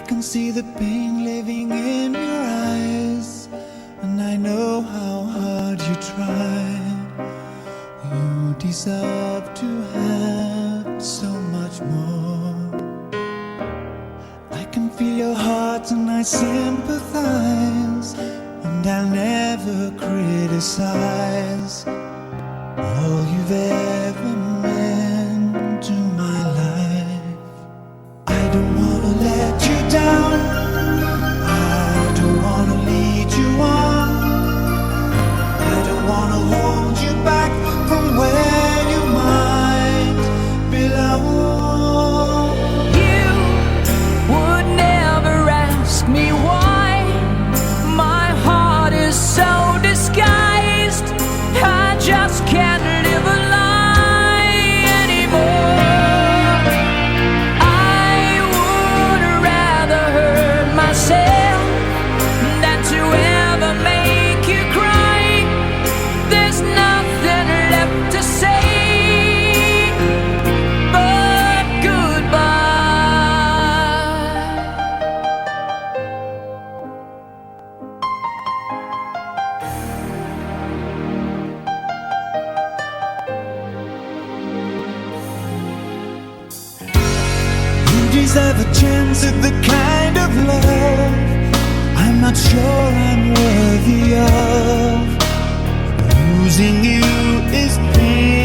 can see the pain living in your eyes, and I know how hard you tried. You deserve to have so much more. I can feel your heart and I sympathize, and I'll never criticize all you've ever meant to my life. I don't wanna let you down, I don't wanna lead you on, I don't wanna hold you back from where you might belong. You would never ask me why my heart is so disguised. I just can't live a lie anymore. I would rather hurt myself than to ever make you cry. There's nothing left to say but goodbye. You deserve a chance at the kind of love I'm not sure I'm worthy of. Losing you is pain.